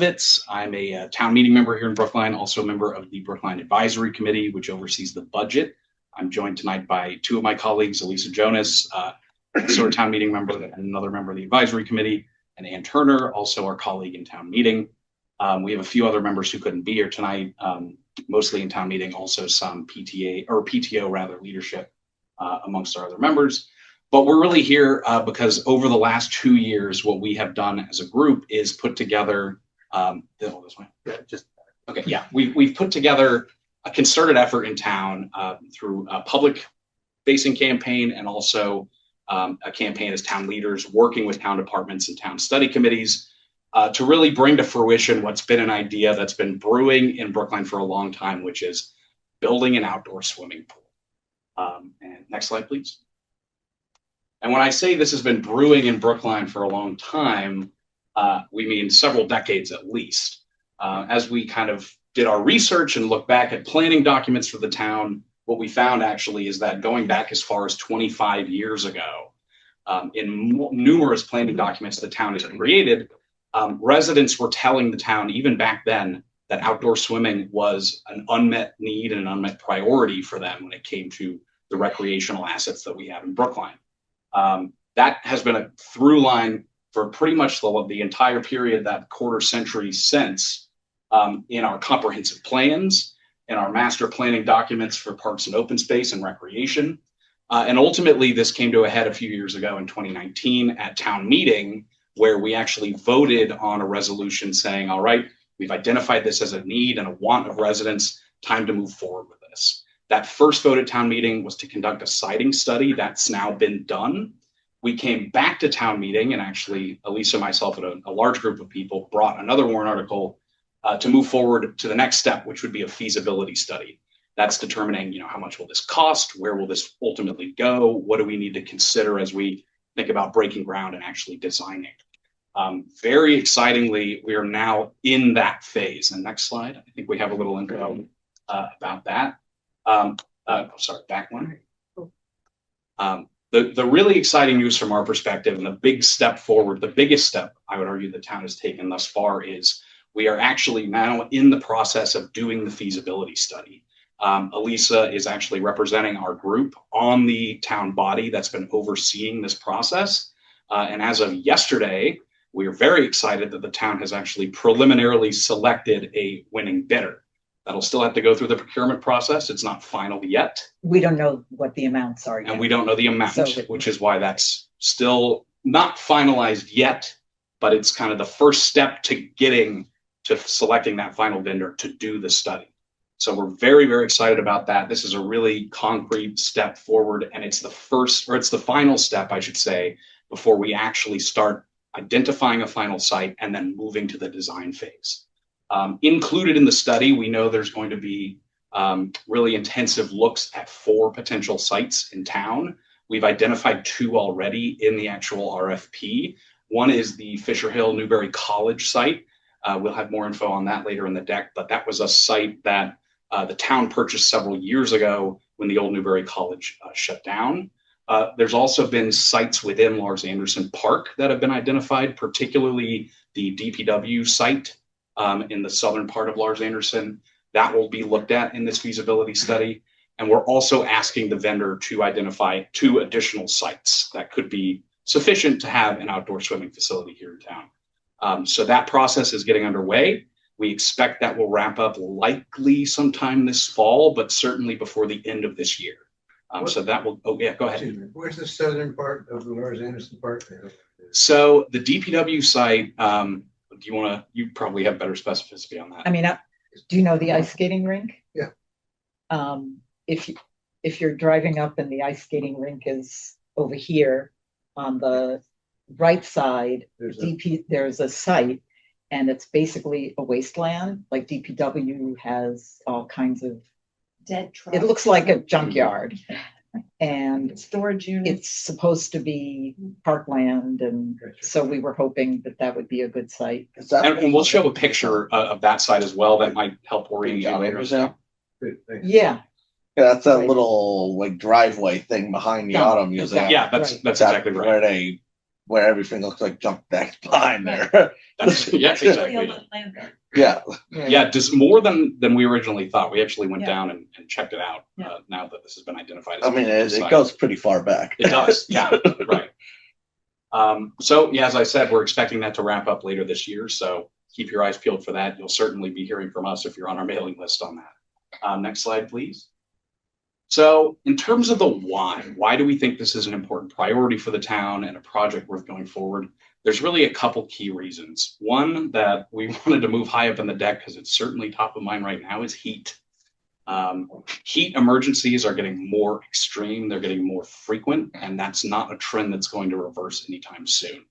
Lebovitz. I'm a town meeting member here in Brookline, also a member of the Brookline Advisory Committee, which oversees the budget. I'm joined tonight by two of my colleagues, Alisa Jonas, also a town meeting member, and another member of the Advisory Committee, and Ann Turner, also our colleague in town meeting. We have a few other members who couldn't be here tonight, mostly in town meeting, also some PTO leadership amongst our other members. But we're really here because over the last 2 years, what we have done as a group is put together, we've put together a concerted effort in town through a public-facing campaign and also a campaign as town leaders working with town departments and town study committees to really bring to fruition what's been an idea that's been brewing in Brookline for a long time, which is building an outdoor swimming pool. And next slide, please. And when I say this has been brewing in Brookline for a long time, we mean several decades at least. As we kind of did our research and look back at planning documents for the town, what we found actually is that going back as far as 25 years ago, in numerous planning documents the town has created, residents were telling the town even back then that outdoor swimming was an unmet need and an unmet priority for them when it came to the recreational assets that we have in Brookline. That has been a through line for pretty much the entire period, that quarter century since, in our comprehensive plans, in our master planning documents for parks and open space and recreation. And ultimately, this came to a head a few years ago in 2019 at town meeting, where we actually voted on a resolution saying, all right, we've identified this as a need and a want of residents, time to move forward with this. That first vote at town meeting was to conduct a siting study. That's now been done. We came back to town meeting, and actually Alisa, myself, and a large group of people brought another warrant article to move forward to the next step, which would be a feasibility study. That's determining, how much will this cost? Where will this ultimately go? What do we need to consider as we think about breaking ground and actually designing? Very excitingly, we are now in that phase. And next slide, I think we have a little intro about that. Back one. The really exciting news from our perspective and the big step forward, the biggest step I would argue the town has taken thus far is we are actually now in the process of doing the feasibility study. Alisa is actually representing our group on the town body that's been overseeing this process. And as of yesterday, we are very excited that the town has actually preliminarily selected a winning bidder. That'll still have to go through the procurement process. It's not final yet. We don't know what the amounts are yet. And we don't know the amount, which is why that's still not finalized yet, but it's kind of the first step to getting to selecting that final vendor to do the study. So we're very, very excited about that. This is a really concrete step forward, and it's the final step, I should say, before we actually start identifying a final site and then moving to the design phase. Included in the study, we know there's going to be really intensive looks at 4 potential sites in town. We've identified 2 already in the actual RFP. One is the Fisher Hill Newberry College site. We'll have more info on that later in the deck, but that was a site that the town purchased several years ago when the old Newberry College shut down. There's also been sites within Lars Anderson Park that have been identified, particularly the DPW site in the southern part of Lars Anderson. That will be looked at in this feasibility study. And we're also asking the vendor to identify 2 additional sites that could be sufficient to have an outdoor swimming facility here in town. So that process is getting underway. We expect that will wrap up likely sometime this fall, but certainly before the end of this year. So that will, go ahead. Where's the southern part of the Lars Anderson Park? So the DPW site, you probably have better specificity on that. I mean, do you know the ice skating rink? Yeah. If you're driving up and the ice skating rink is over here on the right side, there's a site, and it's basically a wasteland. Like DPW has all kinds of dead trucks. It looks like a junkyard. And storage units. It's supposed to be parkland, and so we were hoping that would be a good site. And we'll show a picture of that site as well. That might help orient you later. Yeah. That's a little like driveway thing behind the Auto Museum. Yeah, that's exactly right. Where they where everything looks like junk back behind there. That's, yes, exactly. Yeah. Yeah, just more than we originally thought. We actually went Yeah. down and checked it out. Yeah. Now that this has been identified as I mean, a it site. goes pretty far back. It does, yeah, right. So yeah, as I said, we're expecting that to wrap up later this year. So keep your eyes peeled for that. You'll certainly be hearing from us if you're on our mailing list on that. Next slide, please. So in terms of the why do we think this is an important priority for the town and a project worth going forward? There's really a couple key reasons. One, that we wanted to move high up in the deck because it's certainly top of mind right now, is heat. Heat emergencies are getting more extreme, they're getting more frequent, and that's not a trend that's going to reverse anytime soon.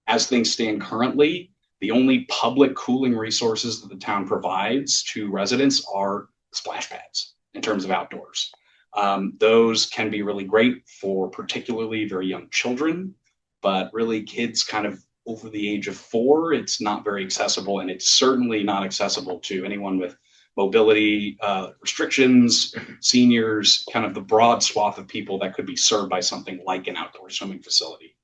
As things stand currently, the only public cooling resources that the town provides to residents are splash pads in terms of outdoors. Those can be really great for particularly very young children, but really kids kind of over the age of 4, it's not very accessible, and it's certainly not accessible to anyone with mobility restrictions, seniors, kind of the broad swath of people that could be served by something like an outdoor swimming facility.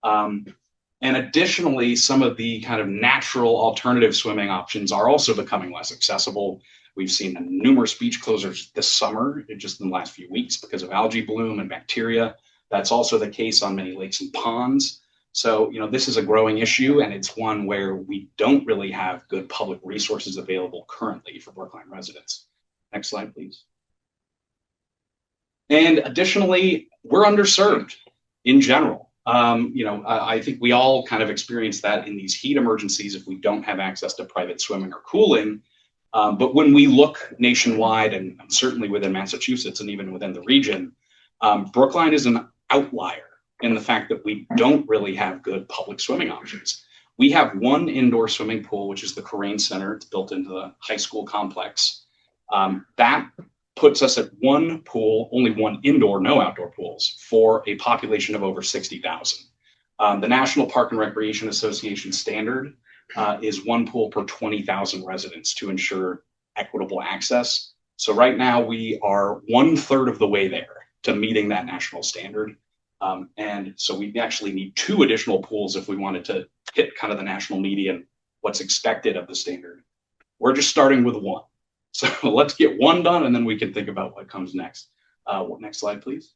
And additionally, some of the kind of natural alternative swimming options are also becoming less accessible. We've seen numerous beach closures this summer, just in the last few weeks, because of algae bloom and bacteria. That's also the case on many lakes and ponds. So, this is a growing issue, and it's one where we don't really have good public resources available currently for Brookline residents. Next slide, please. And additionally, we're underserved in general. I think we all kind of experience that in these heat emergencies if we don't have access to private swimming or cooling. But when we look nationwide, and certainly within Massachusetts and even within the region, Brookline is an outlier in the fact that we don't really have good public swimming options. We have one indoor swimming pool, which is the Corain Center. It's built into the high school complex. That puts us at one pool, only one indoor, no outdoor pools, for a population of over 60,000. The National Park and Recreation Association standard is one pool per 20,000 residents to ensure equitable access. So right now we are 1/3 of the way there to meeting that national standard. And so we actually need 2 additional pools if we wanted to hit kind of the national median, what's expected of the standard. We're just starting with 1. So let's get 1 done, and then we can think about what comes next. Next slide, please.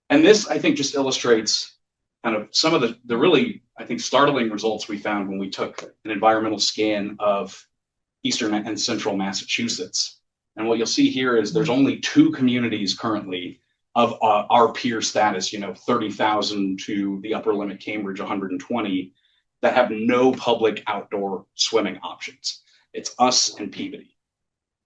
And this, I think, just illustrates kind of some of the really, I think, startling results we found when we took an environmental scan of eastern and central Massachusetts. And what you'll see here is there's only 2 communities currently of our peer status, 30,000 to the upper limit Cambridge 120, that have no public outdoor swimming options. It's us and Peabody.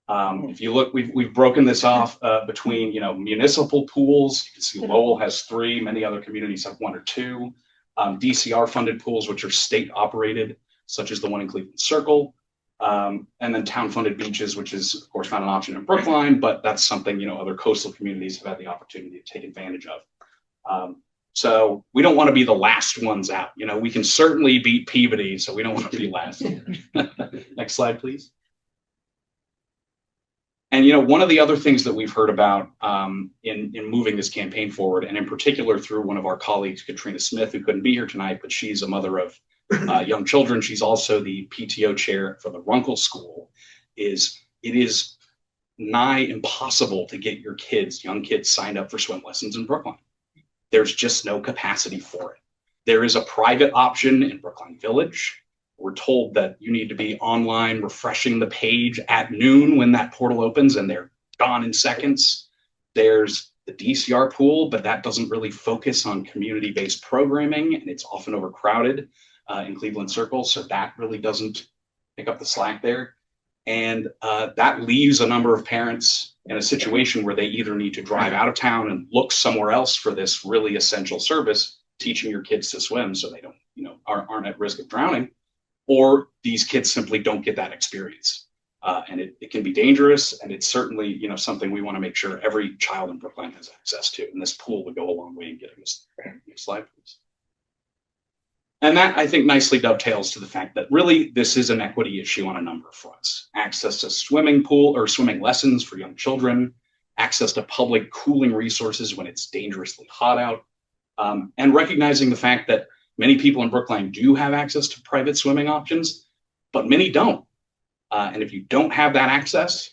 If you look, we've broken this off between municipal pools. You can see Lowell has 3, many other communities have 1 or 2. DCR funded pools, which are state operated, such as the one in Cleveland Circle. And then town funded beaches, which is of course not an option in Brookline, but that's something other coastal communities have had the opportunity to take advantage of. So we don't want to be the last ones out. We can certainly beat Peabody, so we don't want to be last. Next slide, please. And one of the other things that we've heard about in moving this campaign forward, and in particular through one of our colleagues, Katrina Smith, who couldn't be here tonight, but she's a mother of young children. She's also the PTO chair for the Runkle School. It is nigh impossible to get your young kids signed up for swim lessons in Brookline. There's just no capacity for it. There is a private option in Brookline Village. We're told that you need to be online refreshing the page at noon when that portal opens, and they're gone in seconds. There's the DCR pool, but that doesn't really focus on community-based programming, and it's often overcrowded in Cleveland Circle, so that really doesn't pick up the slack there. And that leaves a number of parents in a situation where they either need to drive out of town and look somewhere else for this really essential service, teaching your kids to swim so they don't, aren't at risk of drowning, or these kids simply don't get that experience. And it can be dangerous, and it's certainly, something we want to make sure every child in Brookline has access to. And this pool would go a long way in getting this. Next slide, please. And that, I think, nicely dovetails to the fact that really this is an equity issue on a number of fronts. Access to swimming pool or swimming lessons for young children, access to public cooling resources when it's dangerously hot out, And recognizing the fact that many people in Brookline do have access to private swimming options, but many don't. And if you don't have that access,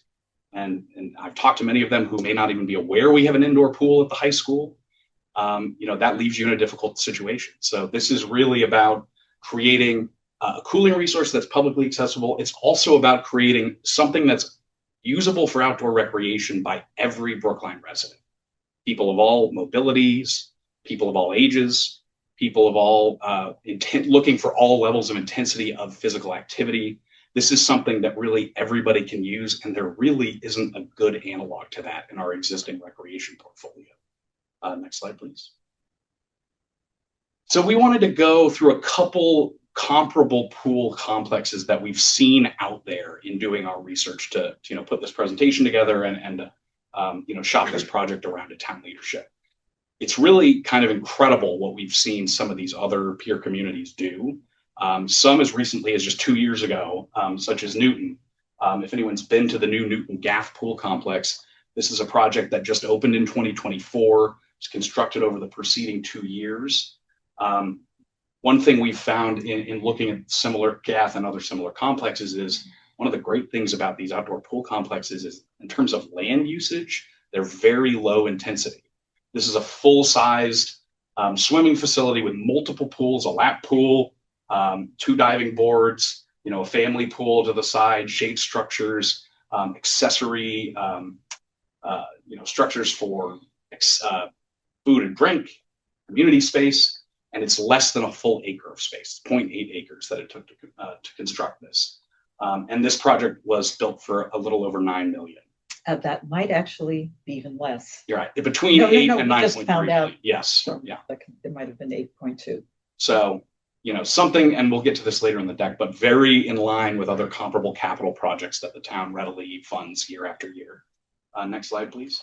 and I've talked to many of them who may not even be aware we have an indoor pool at the high school, that leaves you in a difficult situation. So this is really about creating a cooling resource that's publicly accessible. It's also about creating something that's usable for outdoor recreation by every Brookline resident. People of all mobilities, people of all ages, people of all looking for all levels of intensity of physical activity. This is something that really everybody can use, and there really isn't a good analog to that in our existing recreation portfolio. Next slide, please. So we wanted to go through a couple comparable pool complexes that we've seen out there in doing our research to put this presentation together and shop this project around to town leadership. It's really kind of incredible what we've seen some of these other peer communities do. Some as recently as just 2 years ago, such as Newton. If anyone's been to the new Newton Gaff Pool Complex, this is a project that just opened in 2024. It's constructed over the preceding 2 years. One thing we've found in looking at similar Gaff and other similar complexes is one of the great things about these outdoor pool complexes is in terms of land usage, they're very low intensity. This is a full-sized swimming facility with multiple pools, a lap pool, 2 diving boards, a family pool to the side, shade structures, accessory, structures for food and drink, community space, and it's less than a full acre of space, 0.8 acres that it took to construct this. And this project was built for a little over $9 million. That might actually be even less. You're right. Between 8 and 9.3. Yes. So yeah. It might have been 8.2. So, something, and we'll get to this later in the deck, but very in line with other comparable capital projects that the town readily funds year after year. Next slide, please.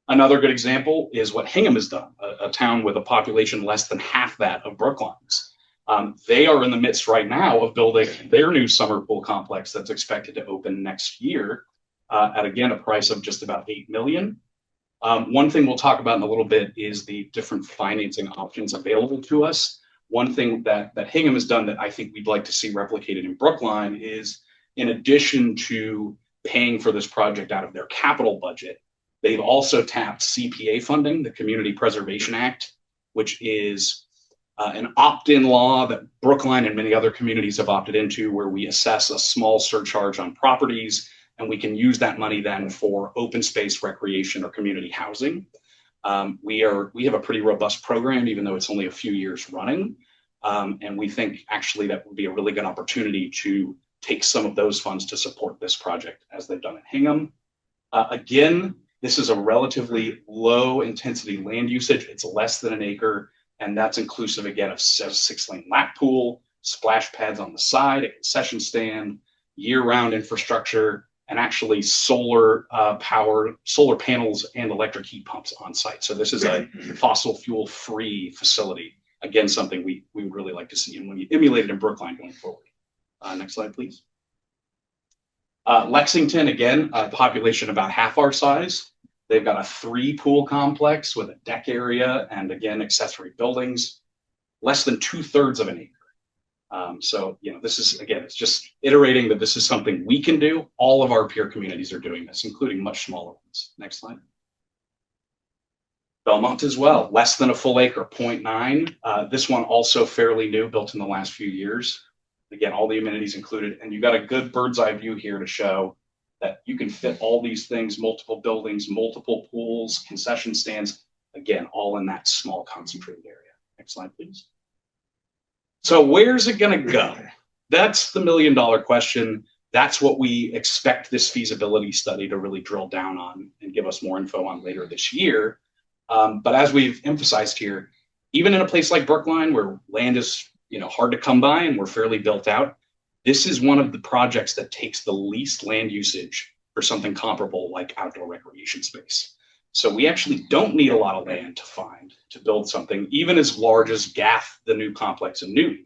Another good example is what Hingham has done, a town with a population less than half that of Brookline's. They are in the midst right now of building their new summer pool complex that's expected to open next year at, again, a price of just about $8 million. One thing we'll talk about in a little bit is the different financing options available to us. One thing that Hingham has done that I think we'd like to see replicated in Brookline is, in addition to paying for this project out of their capital budget, they've also tapped CPA funding, the Community Preservation Act, which is an opt-in law that Brookline and many other communities have opted into, where we assess a small surcharge on properties, and we can use that money then for open space recreation or community housing. We have a pretty robust program, even though it's only a few years running. And we think actually that would be a really good opportunity to take some of those funds to support this project as they've done at Hingham. Again, this is a relatively low intensity land usage. It's less than an acre, and that's inclusive again of 6-lane lap pool, splash pads on the side, a concession stand, year-round infrastructure, and actually solar panels and electric heat pumps on site. So this is a fossil fuel free facility. Again, something we would really like to see, and when you emulate it in Brookline going forward. Next slide, please. Lexington, again, a population about half our size. They've got a 3-pool complex with a deck area and, again, accessory buildings, less than 2/3 of an acre. So, this is, again, it's just iterating that this is something we can do. All of our peer communities are doing this, including much smaller ones. Next slide. Belmont as well, less than a full acre, 0.9. This one also fairly new, built in the last few years. Again, all the amenities included, and you got a good bird's eye view here to show that you can fit all these things, multiple buildings, multiple pools, concession stands, again, all in that small concentrated area. Next slide, please. So where's it going to go? That's the $1 million question. That's what we expect this feasibility study to really drill down on and give us more info on later this year. But as we've emphasized here, even in a place like Brookline, where land is hard to come by and we're fairly built out, this is one of the projects that takes the least land usage for something comparable like outdoor recreation space. So we actually don't need a lot of land to build something even as large as Gaff, the new complex in Newton.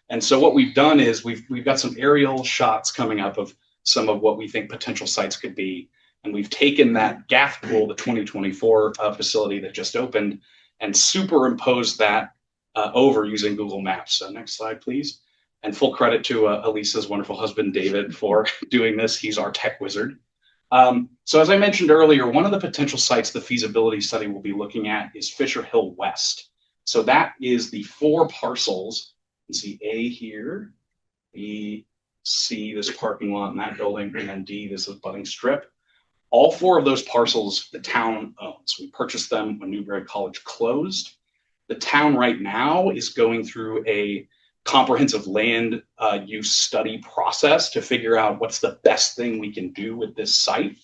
And so what we've done is we've got some aerial shots coming up of some of what we think potential sites could be. And we've taken that Gaff pool, the 2024 facility that just opened, and superimpose that over using Google Maps. So next slide, please. And full credit to Alisa's wonderful husband, David, for doing this. He's our tech wizard. So as I mentioned earlier, one of the potential sites the feasibility study will be looking at is Fisher Hill West. So that is the 4 parcels. You can see A here, B, C, this parking lot in that building, and then D, this is budding strip. All 4 of those parcels the town owns. We purchased them when Newberry College closed. The town right now is going through a comprehensive land use study process to figure out what's the best thing we can do with this site.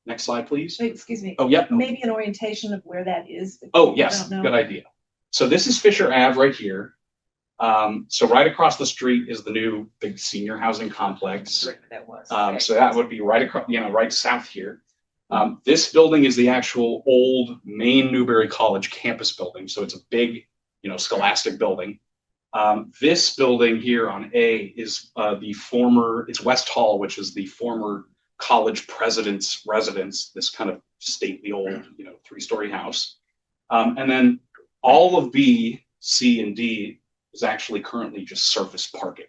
Next slide, please. Wait, excuse me. Oh, yeah. Maybe an orientation of where that is. Oh, yes, good idea. So this is Fisher Ave right here. So right across the street is the new big senior housing complex. That was. So that would be right across, right south here. This building is the actual old main Newberry College campus building. So it's a big, scholastic building. This building here on A is it's West Hall, which is the former college president's residence, this kind of stately old, 3-story house. And then all of B, C, and D is actually currently just surface parking.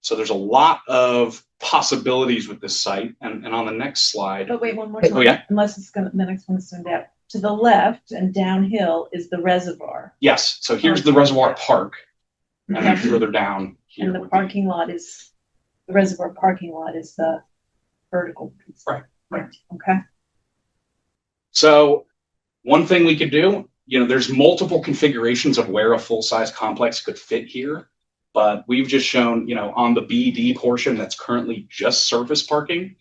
So there's a lot of possibilities with this site. And on the next slide. But wait, one more time. Oh, yeah. Unless the next one's turned out. To the left and downhill is the reservoir. Yes. So here's the reservoir park. And then further down here. And the parking lot is, the reservoir parking lot is the vertical piece. Right. Okay. So one thing we could do, there's multiple configurations of where a full-size complex could fit here, but we've just shown, on the BD portion that's currently just surface parking,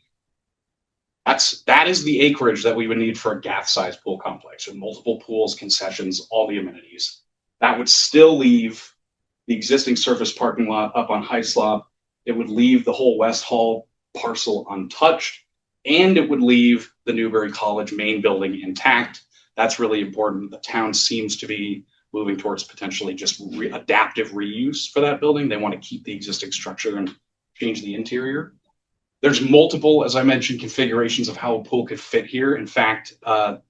that is the acreage that we would need for a Gath-sized pool complex with multiple pools, concessions, all the amenities. That would still leave the existing surface parking lot up on Hyslop. It would leave the whole West Hall parcel untouched, and it would leave the Newberry College main building intact. That's really important. The town seems to be moving towards potentially just adaptive reuse for that building. They want to keep the existing structure and change the interior. There's multiple, as I mentioned, configurations of how a pool could fit here. In fact,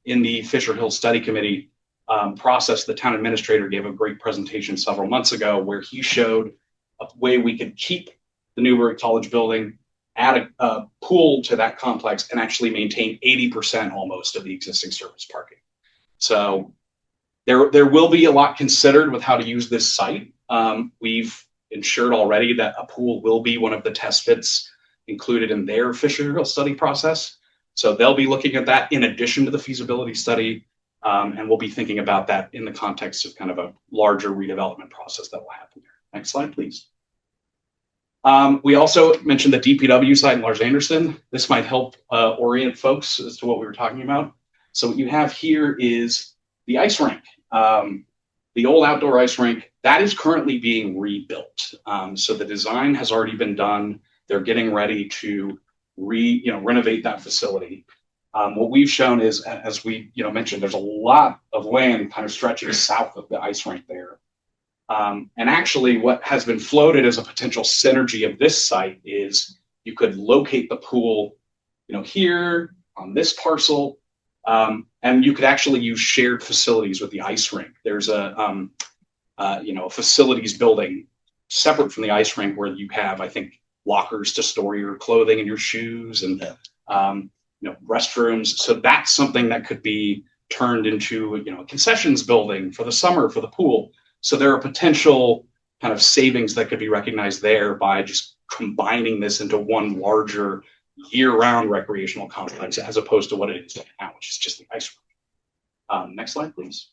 in the Fisher Hill Study Committee process, the town administrator gave a great presentation several months ago where he showed a way we could keep the Newberry College building, add a pool to that complex, and actually maintain 80% almost of the existing surface parking. So there will be a lot considered with how to use this site. We've ensured already that a pool will be one of the test fits included in their Fisher Hill study process. So they'll be looking at that in addition to the feasibility study. And we'll be thinking about that in the context of kind of a larger redevelopment process that will happen there. Next slide, please. We also mentioned the DPW site in Lars Anderson. This might help orient folks as to what we were talking about. So what you have here is the ice rink, the old outdoor ice rink that is currently being rebuilt. So the design has already been done. They're getting ready to renovate that facility. What we've shown is, as we mentioned, there's a lot of land kind of stretching south of the ice rink there. And actually what has been floated as a potential synergy of this site is you could locate the pool, here on this parcel, and you could actually use shared facilities with the ice rink. There's a facilities building separate from the ice rink where you have, I think, lockers to store your clothing and your shoes and, restrooms. So that's something that could be turned into, a concessions building for the summer for the pool. So there are potential kind of savings that could be recognized there by just combining this into one larger year-round recreational complex as opposed to what it is now, which is just the ice rink. Next slide, please.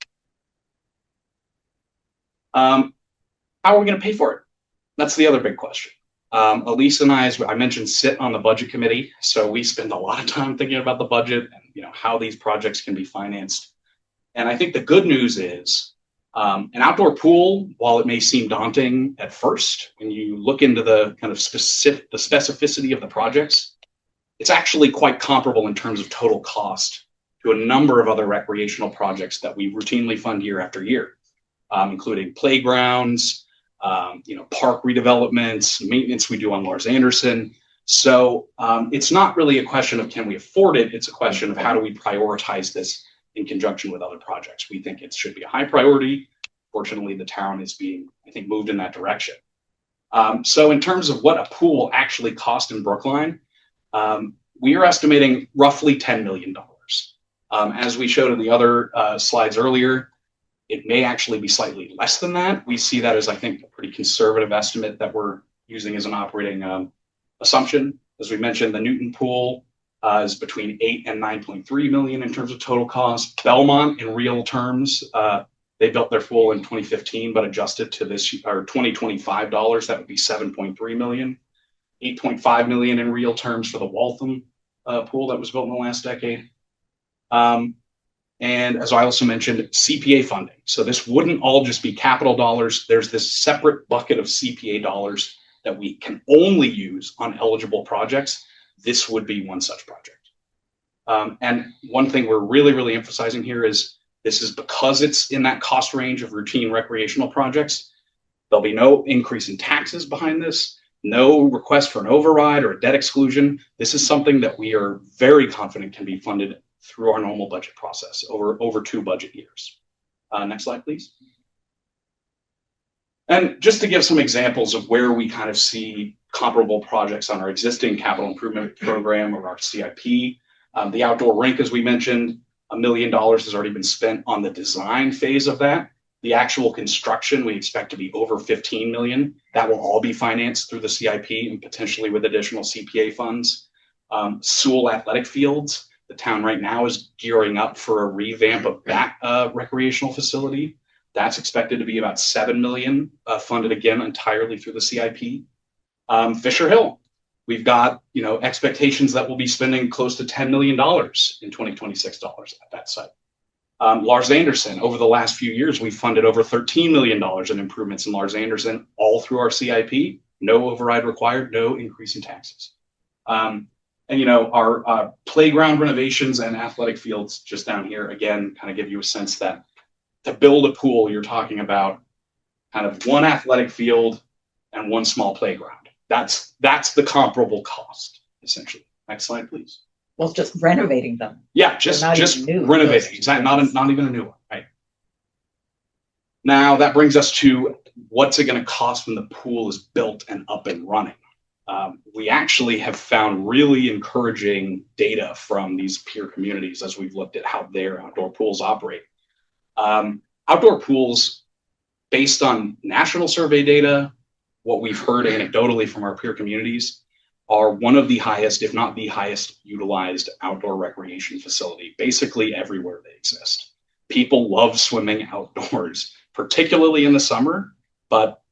How are we going to pay for it? That's the other big question. Alisa and I mentioned, sit on the budget committee. So we spend a lot of time thinking about the budget and how these projects can be financed. And I think the good news is an outdoor pool, while it may seem daunting at first, when you look into the kind of specificity of the projects, it's actually quite comparable in terms of total cost to a number of other recreational projects that we routinely fund year after year, including playgrounds, park redevelopments, maintenance we do on Lars Anderson. So it's not really a question of can we afford it? It's a question of how do we prioritize this in conjunction with other projects. We think it should be a high priority. Fortunately, the town is being, I think, moved in that direction. So in terms of what a pool will actually cost in Brookline, we are estimating roughly $10 million. As we showed in the other slides earlier, it may actually be slightly less than that. We see that as, I think, a pretty conservative estimate that we're using as an operating assumption. As we mentioned, the Newton pool is between 8 and 9.3 million in terms of total cost. Belmont, in real terms, they built their pool in 2015, but adjusted to this or 2025 dollars, that would be 7.3 million. 8.5 million in real terms for the Waltham pool that was built in the last decade. And as I also mentioned, CPA funding. So this wouldn't all just be capital dollars. There's this separate bucket of CPA dollars that we can only use on eligible projects. This would be one such project. And one thing we're really emphasizing here is this is because it's in that cost range of routine recreational projects. There'll be no increase in taxes behind this, no request for an override or a debt exclusion. This is something that we are very confident can be funded through our normal budget process over 2 budget years. Next slide, please. And just to give some examples of where we kind of see comparable projects on our existing capital improvement program or our CIP, the outdoor rink, as we mentioned, $1 million has already been spent on the design phase of that. The actual construction, we expect to be over 15 million. That will all be financed through the CIP and potentially with additional CPA funds. Sewell Athletic Fields, the town right now is gearing up for a revamp of that recreational facility. That's expected to be about 7 million, funded again entirely through the CIP. Fisher Hill, we've got expectations that we'll be spending close to $10 million in 2026 dollars at that site. Lars Anderson, over the last few years, we've funded over $13 million in improvements in Lars Anderson, all through our CIP. No override required, no increase in taxes. And our playground renovations and athletic fields just down here, again, kind of give you a sense that to build a pool, you're talking about kind of 1 athletic field and 1 small playground. That's the comparable cost, essentially. Next slide, please. Well, just renovating them. Yeah, just renovating. Exactly, not even a new one, right? Now that brings us to what's it going to cost when the pool is built and up and running. We actually have found really encouraging data from these peer communities as we've looked at how their outdoor pools operate. Outdoor pools, based on national survey data, what we've heard anecdotally from our peer communities, are one of the highest, if not the highest, utilized outdoor recreation facility, basically everywhere they exist. People love swimming outdoors, particularly in the summer, but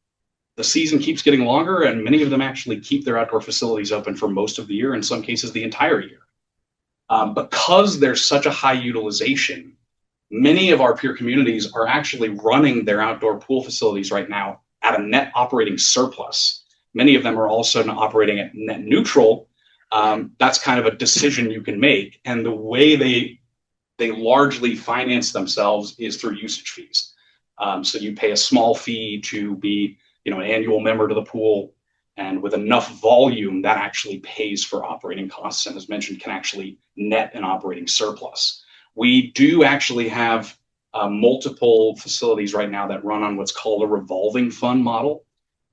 the season keeps getting longer, and many of them actually keep their outdoor facilities open for most of the year, in some cases the entire year. Because there's such a high utilization, many of our peer communities are actually running their outdoor pool facilities right now at a net operating surplus. Many of them are also operating at net neutral. That's kind of a decision you can make. And the way they largely finance themselves is through usage fees. So you pay a small fee to be an annual member to the pool, and with enough volume that actually pays for operating costs, and as mentioned, can actually net an operating surplus. We do actually have multiple facilities right now that run on what's called a revolving fund model.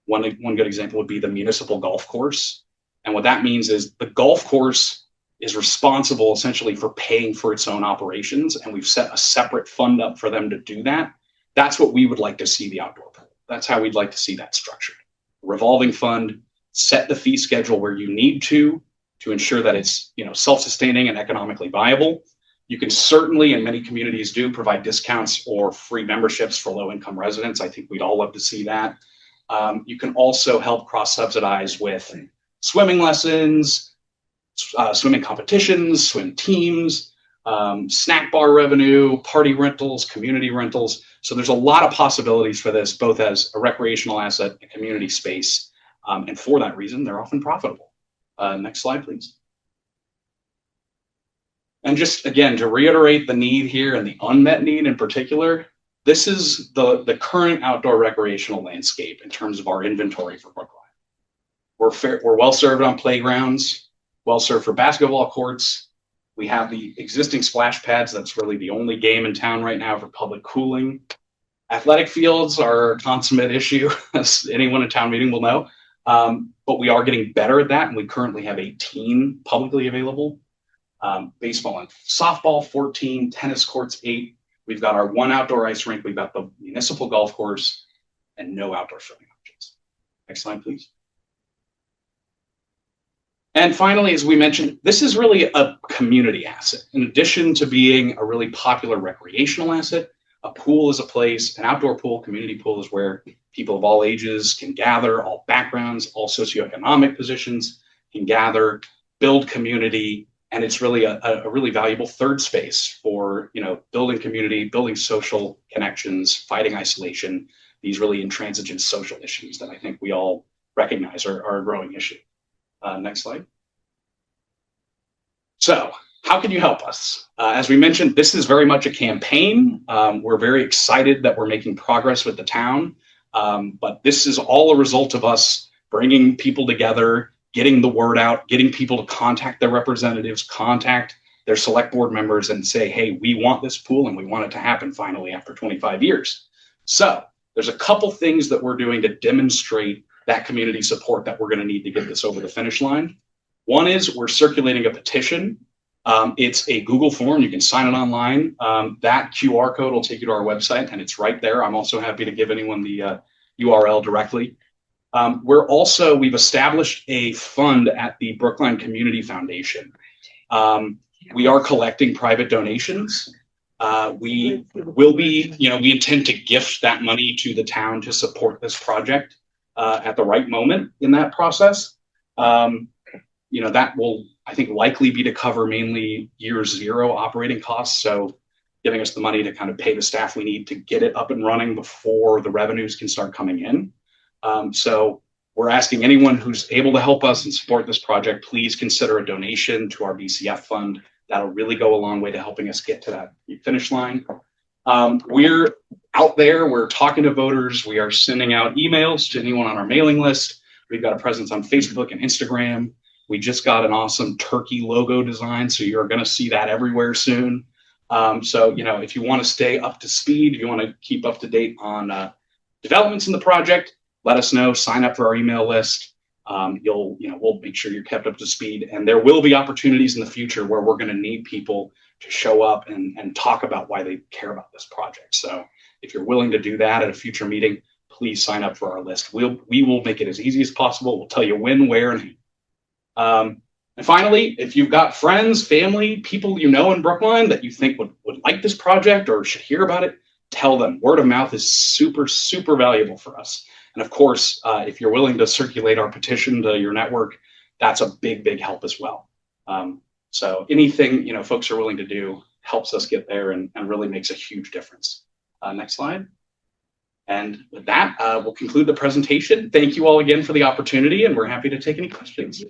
One good example would be the municipal golf course. And what that means is the golf course is responsible essentially for paying for its own operations, and we've set a separate fund up for them to do that. That's what we would like to see the outdoor pool. That's how we'd like to see that structured. Revolving fund, set the fee schedule where you need to ensure that it's self-sustaining and economically viable. You can certainly, and many communities do, provide discounts or free memberships for low-income residents. I think we'd all love to see that. You can also help cross-subsidize with swimming lessons, swimming competitions, swim teams, snack bar revenue, party rentals, community rentals. So there's a lot of possibilities for this, both as a recreational asset and community space. And for that reason, they're often profitable. Next slide, please. And just, again, to reiterate the need here and the unmet need in particular, this is the current outdoor recreational landscape in terms of our inventory for Brookline. We're well served on playgrounds, well served for basketball courts, We have the existing splash pads. That's really the only game in town right now for public cooling. Athletic fields are a consummate issue, as anyone in town meeting will know. But we are getting better at that, and we currently have 18 publicly available. Baseball and softball, 14, tennis courts, 8. We've got our 1 outdoor ice rink. We've got the municipal golf course and no outdoor swimming options. Next slide, please. And finally, as we mentioned, this is really a community asset. In addition to being a really popular recreational asset, a pool is a place, an outdoor pool, community pool is where people of all ages can gather, all backgrounds, all socioeconomic positions can gather, build community, and it's really a really valuable third space for, you know, building community, building social connections, fighting isolation, these really intransigent social issues that I think we all recognize are a growing issue. Next slide. So, how can you help us? As we mentioned, this is very much a campaign. We're very excited that we're making progress with the town, but this is all a result of us bringing people together, getting the word out, getting people to contact their representatives, contact their select board members and say, hey, we want this pool and we want it to happen finally after 25 years. So there's a couple things that we're doing to demonstrate that community support that we're going to need to get this over the finish line. One is we're circulating a petition. It's a Google form. You can sign it online. That QR code will take you to our website, and it's right there. I'm also happy to give anyone the URL directly. We've established a fund at the Brookline Community Foundation. We are collecting private donations. We will be, we intend to gift that money to the town to support this project at the right moment in that process. That will, I think, likely be to cover mainly year 0 operating costs. So giving us the money to kind of pay the staff we need to get it up and running before the revenues can start coming in. So we're asking anyone who's able to help us and support this project, please consider a donation to our BCF fund. That'll really go a long way to helping us get to that finish line. We're out there, we're talking to voters, we are sending out emails to anyone on our mailing list. We've got a presence on Facebook and Instagram. We just got an awesome turkey logo design, so you're going to see that everywhere soon. If you want to stay up to speed, if you want to keep up to date on developments in the project, let us know, sign up for our email list. We'll make sure you're kept up to speed, and there will be opportunities in the future where we're going to need people to show up and talk about why they care about this project. So if you're willing to do that at a future meeting, please sign up for our list. We will make it as easy as possible. We'll tell you when, where, and who. And finally, if you've got friends, family, people you know in Brookline that you think would like this project or should hear about it, tell them. Word of mouth is super, super valuable for us. And of course, if you're willing to circulate our petition to your network, that's a big, big help as well. So anything folks are willing to do helps us get there and really makes a huge difference. Next slide. And with that, we'll conclude the presentation. Thank you all again for the opportunity, and we're happy to take any questions.